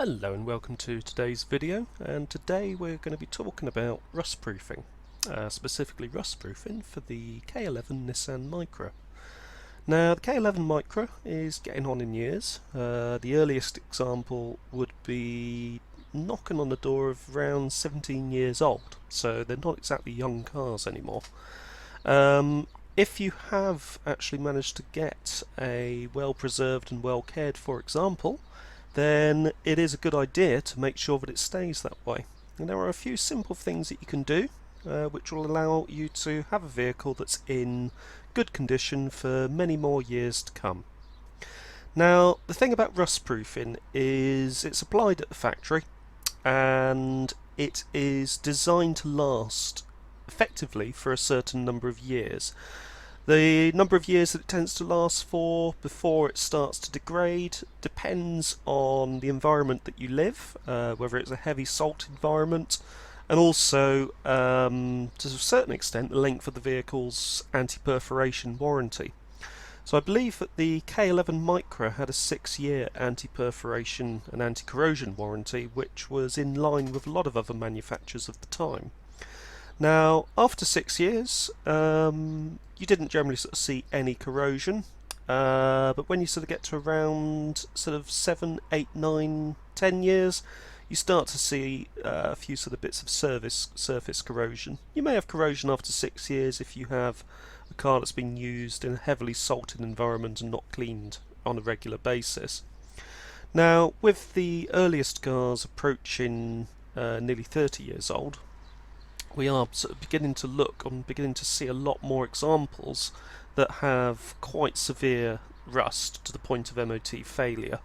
Hello and welcome to today's video, and today we're going to be talking about rustproofing, specifically rustproofing for the K11 Nissan Micra. Now the K11 Micra is getting on in years. The earliest example would be knocking on the door of around 17 years old, so they're not exactly young cars anymore. If you have actually managed to get a well preserved and well cared for example, then it is a good idea to make sure that it stays that way. And there are a few simple things that you can do which will allow you to have a vehicle that's in good condition for many more years to come. Now the thing about rustproofing is it's applied at the factory and it is designed to last effectively for a certain number of years. The number of years that it tends to last for before it starts to degrade depends on the environment that you live, whether it's a heavy salt environment, and also to a certain extent the length of the vehicle's anti-perforation warranty. So I believe that the K11 Micra had a 6-year anti-perforation and anti-corrosion warranty, which was in line with a lot of other manufacturers of the time. Now, after 6 years, you didn't generally sort of see any corrosion, but when you sort of get to around sort of 7, 8, 9, 10 years, you start to see a few sort of bits of surface corrosion. You may have corrosion after 6 years if you have a car that's been used in a heavily salted environment and not cleaned on a regular basis. Now, with the earliest cars approaching nearly 30 years old, we are sort of beginning to see a lot more examples that have quite severe rust to the point of MOT failure.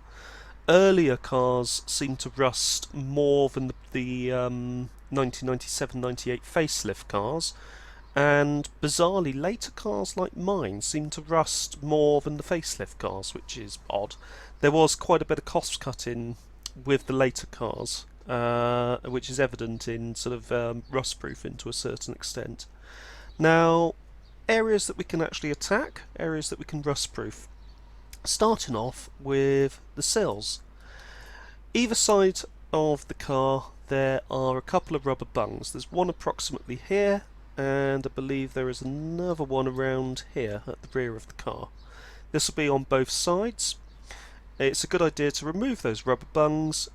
Earlier cars seem to rust more than the 1997-98 facelift cars, and bizarrely later cars like mine seem to rust more than the facelift cars, which is odd. There was quite a bit of cost cutting with the later cars, which is evident in sort of rustproofing to a certain extent. Now, areas that we can actually attack, areas that we can rustproof, starting off with the sills. Either side of the car there are a couple of rubber bungs. There's one approximately here, and I believe there is another one around here at the rear of the car. This will be on both sides. It's a good idea to remove those rubber bungs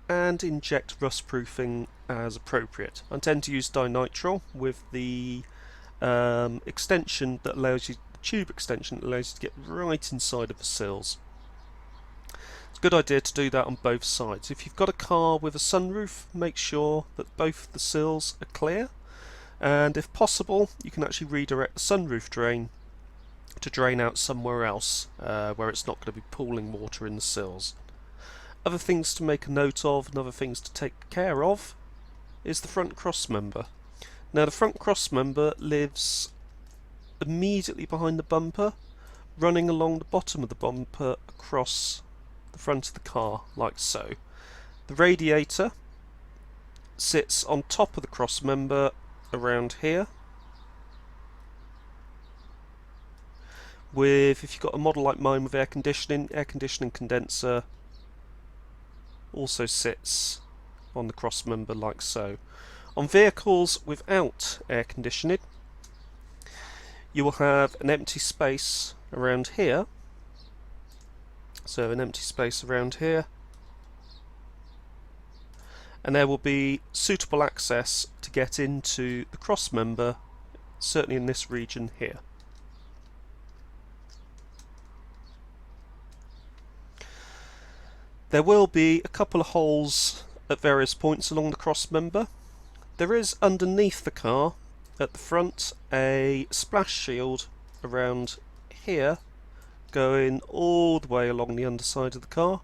and inject rustproofing as appropriate. I tend to use dinitrile with the extension that allows you, the tube extension that allows you to get right inside of the sills. It's a good idea to do that on both sides. If you've got a car with a sunroof, make sure that both the sills are clear, and if possible you can actually redirect the sunroof drain to drain out somewhere else where it's not going to be pooling water in the sills. Other things to make a note of and other things to take care of is the front crossmember. Now the front crossmember lives immediately behind the bumper, running along the bottom of the bumper across the front of the car like so. The radiator sits on top of the crossmember around here, with, if you've got a model like mine with air conditioning condenser also sits on the crossmember like so. On vehicles without air conditioning, you will have an empty space around here. So an empty space around here, and there will be suitable access to get into the crossmember, certainly in this region here. There will be a couple of holes at various points along the crossmember. There is underneath the car at the front a splash shield around here going all the way along the underside of the car.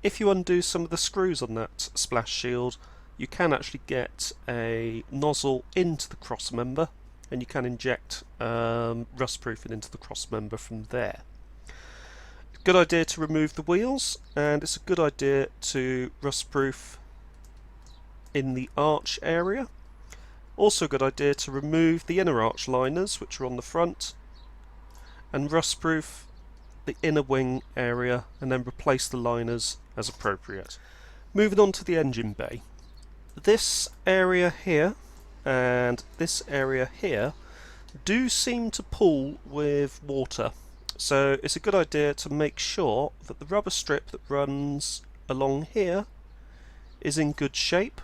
If you undo some of the screws on that splash shield, you can actually get a nozzle into the crossmember and you can inject rustproofing into the crossmember from there. Good idea to remove the wheels, and it's a good idea to rustproof in the arch area. Also a good idea to remove the inner arch liners which are on the front and rustproof the inner wing area and then replace the liners as appropriate. Moving on to the engine bay. This area here and this area here do seem to pool with water. So it's a good idea to make sure that the rubber strip that runs along here is in good shape,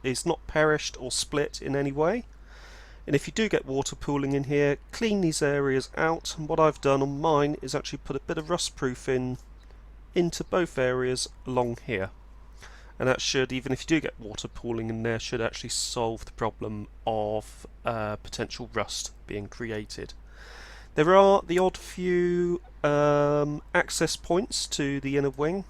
is not perished or split in any way. And if you do get water pooling in here, clean these areas out. And what I've done on mine is actually put a bit of rustproofing into both areas along here. And that should, even if you do get water pooling in there, should actually solve the problem of potential rust being created. There are the odd few access points to the inner wing.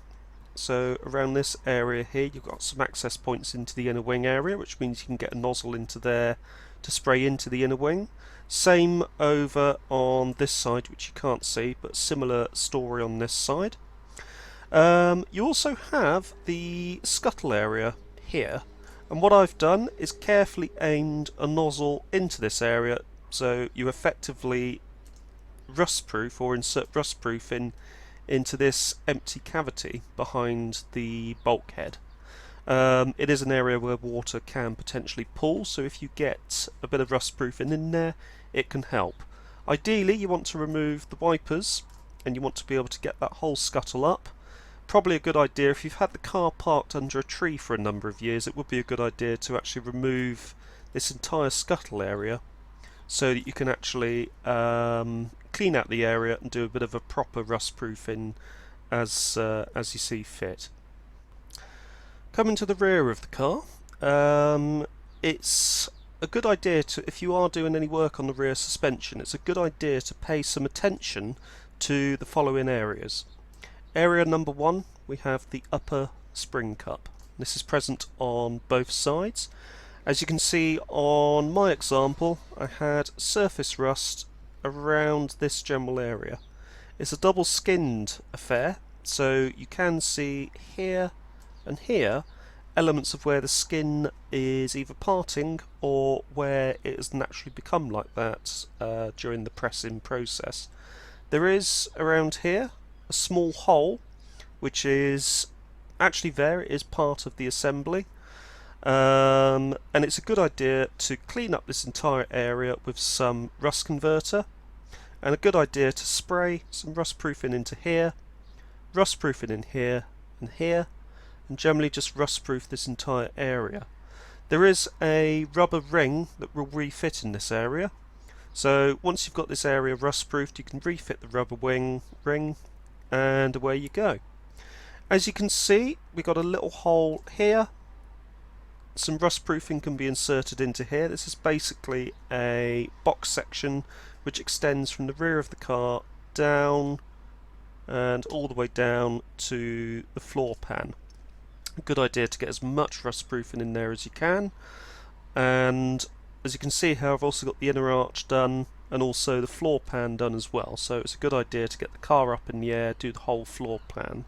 So around this area here you've got some access points into the inner wing area, which means you can get a nozzle into there to spray into the inner wing. Same over on this side, which you can't see, but similar story on this side. You also have the scuttle area here, and what I've done is carefully aimed a nozzle into this area, so you effectively rustproof or insert rustproofing into this empty cavity behind the bulkhead. It is an area where water can potentially pool, so if you get a bit of rustproofing in there, it can help. Ideally you want to remove the wipers and you want to be able to get that whole scuttle up. Probably a good idea, if you've had the car parked under a tree for a number of years, it would be a good idea to actually remove this entire scuttle area so that you can actually clean out the area and do a bit of a proper rustproofing as you see fit. Coming to the rear of the car, it's a good idea to, if you are doing any work on the rear suspension, it's a good idea to pay some attention to the following areas. Area number one, we have the upper spring cup. This is present on both sides. As you can see on my example, I had surface rust around this general area. It's a double skinned affair, so you can see here and here elements of where the skin is either parting or where it has naturally become like that during the pressing process. There is around here a small hole which is actually there, it is part of the assembly, and it's a good idea to clean up this entire area with some rust converter, and a good idea to spray some rustproofing into here, rustproofing in here and here, and generally just rustproof this entire area. There is a rubber ring that will refit in this area, so once you've got this area rustproofed you can refit the rubber ring and away you go. As you can see, we've got a little hole here. Some rustproofing can be inserted into here. This is basically a box section which extends from the rear of the car down and all the way down to the floor pan. A good idea to get as much rustproofing in there as you can, and as you can see here I've also got the inner arch done and also the floor pan done as well, so it's a good idea to get the car up in the air, do the whole floor pan.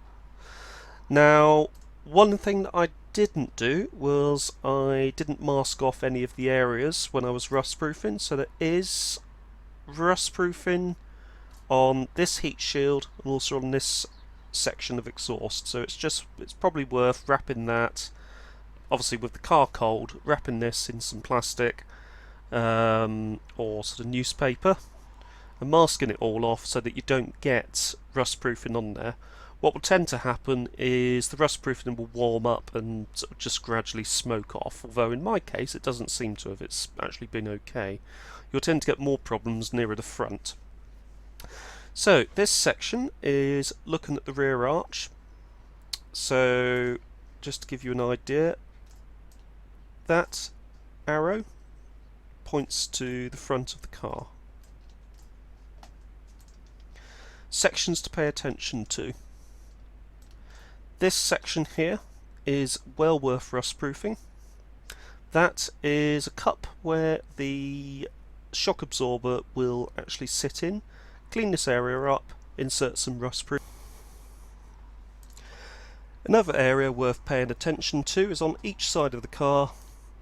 Now one thing that I didn't do was I didn't mask off any of the areas when I was rustproofing, so there is rustproofing on this heat shield and also on this section of exhaust, so it's probably worth wrapping that, obviously with the car cold, wrapping this in some plastic or sort of newspaper and masking it all off so that you don't get rustproofing on there. What will tend to happen is the rustproofing will warm up and sort of just gradually smoke off, although in my case it doesn't seem to have, it's actually been okay. You'll tend to get more problems nearer the front. So this section is looking at the rear arch. So just to give you an idea, that arrow points to the front of the car. Sections to pay attention to. This section here is well worth rustproofing. That is a cup where the shock absorber will actually sit in. Clean this area up, insert some rustproof. Another area worth paying attention to is on each side of the car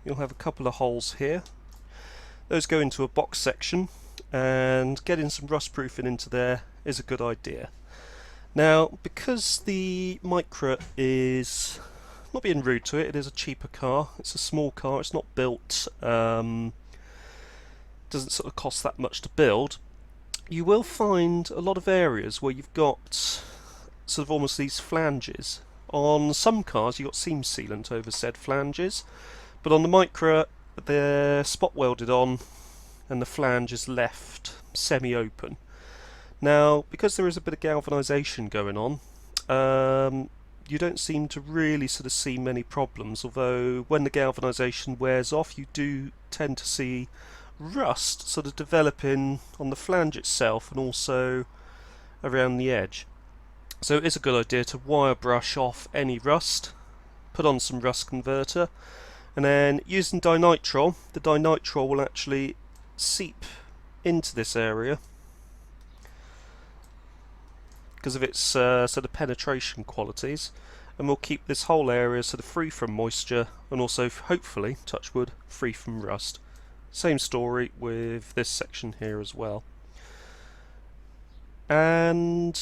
you'll have a couple of holes here. Those go into a box section, and getting some rustproofing into there is a good idea. Now, because the Micra is not being rude to it, it is a cheaper car. It's a small car, it's not built, doesn't sort of cost that much to build. You will find a lot of areas where you've got sort of almost these flanges. On some cars you've got seam sealant over said flanges, but on the Micra they're spot welded on and the flange is left semi-open. Now, because there is a bit of galvanisation going on, you don't seem to really sort of see many problems, although when the galvanisation wears off you do tend to see rust sort of developing on the flange itself and also around the edge. So it is a good idea to wire brush off any rust, put on some rust converter, and then using dinitrile, the dinitrile will actually seep into this area because of its sort of penetration qualities, and will keep this whole area sort of free from moisture and also hopefully, touch wood, free from rust. Same story with this section here as well. And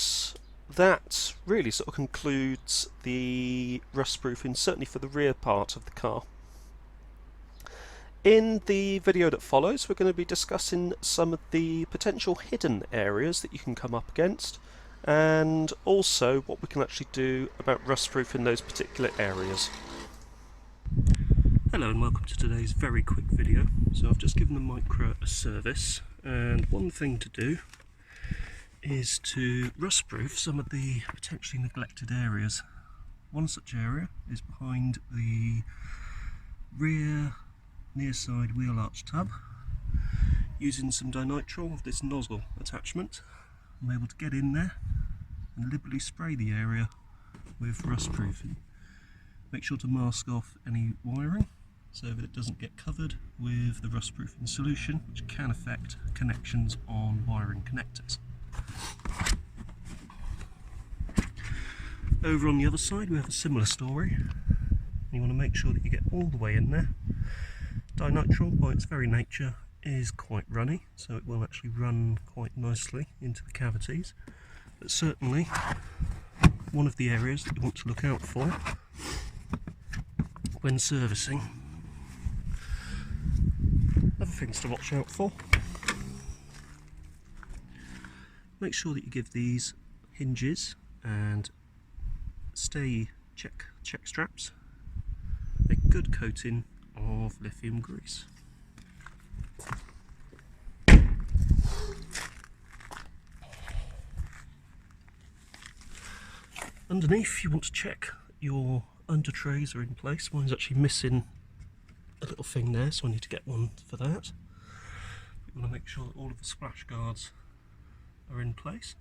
that really sort of concludes the rust proofing, certainly for the rear part of the car. In the video that follows, we're going to be discussing some of the potential hidden areas that you can come up against, and also what we can actually do about rust proofing those particular areas. Hello and welcome to today's very quick video. So I've just given the Micra a service, and one thing to do is to rust proof some of the potentially neglected areas. One such area is behind the rear near side wheel arch tub. Using some dinitrile of this nozzle attachment, I'm able to get in there and liberally spray the area with rust proofing. Make sure to mask off any wiring so that it doesn't get covered with the rust proofing solution, which can affect connections on wiring connectors. Over on the other side we have a similar story. You want to make sure that you get all the way in there. Dinitrile, by its very nature, is quite runny, so it will actually run quite nicely into the cavities. But certainly one of the areas that you want to look out for when servicing. Other things to watch out for: make sure that you give these hinges and stay check straps a good coating of lithium grease. Underneath, you want to check your under trays are in place. Mine's actually missing a little thing there, so I need to get one for that. You want to make sure that all of the splash guards are in place.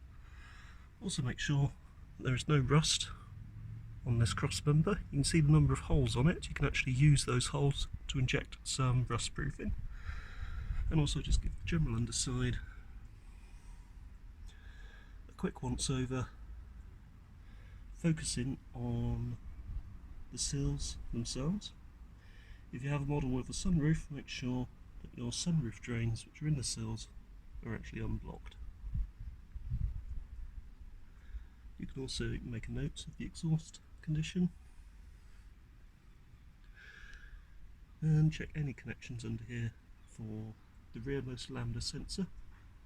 Also make sure that there is no rust on this cross member. You can see the number of holes on it. You can actually use those holes to inject some rust proofing, and also just give the general underside a quick once over, focusing on the sills themselves. If you have a model with a sunroof, make sure that your sunroof drains, which are in the sills, are actually unblocked. You can also make a note of the exhaust condition and check any connections under here for the rearmost lambda sensor.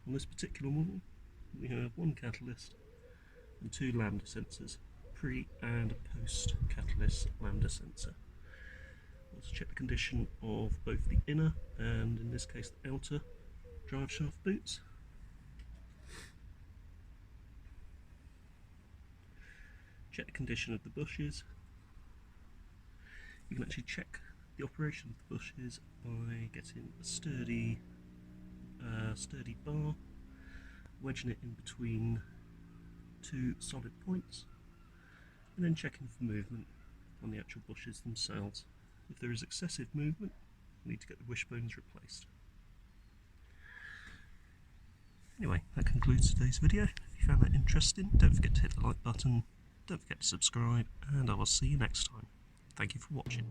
On this particular model we have one catalyst and two lambda sensors, pre and post catalyst lambda sensor. Also check the condition of both the inner and, in this case, the outer drive shaft boots. Check the condition of the bushes. You can actually check the operation of the bushes by getting a sturdy bar, wedging it in between two solid points, and then checking for movement on the actual bushes themselves. If there is excessive movement, you need to get the wishbones replaced. Anyway, that concludes today's video. If you found that interesting, don't forget to hit the like button, don't forget to subscribe, and I will see you next time. Thank you for watching.